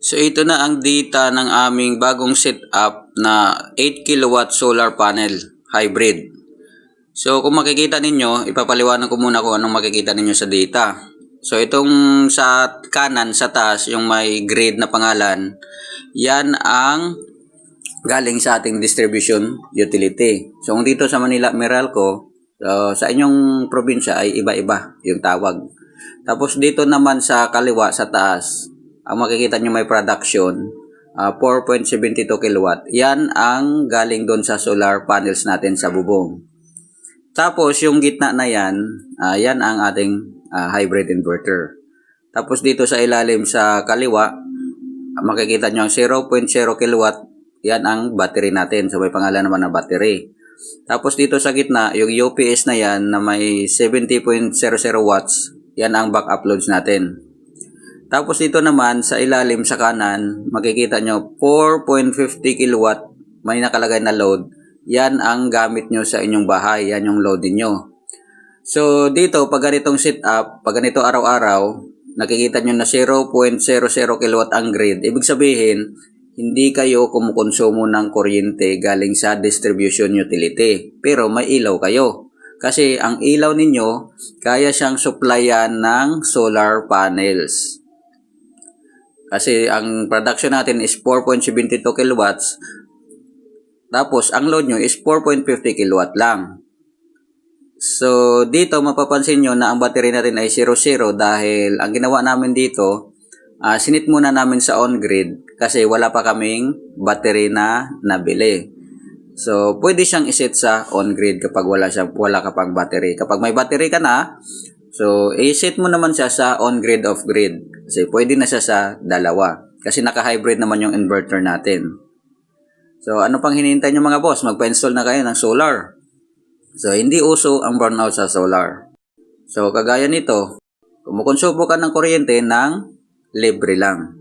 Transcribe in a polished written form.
So ito na ang data ng aming bagong setup na 8 kilowatt solar panel hybrid. So kung makikita ninyo, ipapaliwanag ko muna kung anong makikita ninyo sa data. So itong sa kanan, sa taas, yung may grid na pangalan, yan ang galing sa ating distribution utility. So kung dito sa Manila Meralco, sa inyong probinsya ay iba-iba yung tawag. Tapos dito naman sa kaliwa, sa taas, ang makikita nyo may production, 4.72 kilowatt. Yan ang galing doon sa solar panels natin sa bubong. Tapos yung gitna na yan, yan ang ating hybrid inverter. Tapos dito sa ilalim sa kaliwa, makikita nyo ang 0.0 kilowatt, yan ang battery natin. So may pangalan naman na battery. Tapos dito sa gitna, yung UPS na yan na may 70.00 watts, yan ang backup loads natin. Tapos dito naman sa ilalim sa kanan, makikita nyo 4.50 kilowatt, may nakalagay na load. Yan ang gamit nyo sa inyong bahay, yan yung load niyo. So dito, pag ganitong setup, pag ganito araw-araw, nakikita nyo na 0.00 kilowatt ang grid. Ibig sabihin, hindi kayo kumukonsumo ng kuryente galing sa distribution utility. Pero may ilaw kayo. Kasi ang ilaw ninyo, kaya siyang supplyan ng solar panels. Kasi ang production natin is 4.72 kilowatts. Tapos ang load nyo is 4.50 kilowatt lang. So dito mapapansin nyo na ang battery natin ay 0 dahil ang ginawa namin dito, sinit muna namin sa on-grid kasi wala pa kaming battery na nabili. So pwede siyang iset sa on-grid kapag wala ka pang battery. Kapag may battery ka na, so iset mo naman siya sa on-grid off-grid. Kasi pwede na siya sa dalawa. Kasi naka-hybrid naman yung inverter natin. So ano pang hinihintay nyo mga boss? Magpa-install na kayo ng solar. So hindi uso ang burnout sa solar. So kagaya nito, kumukonsumo ka ng kuryente ng libre lang.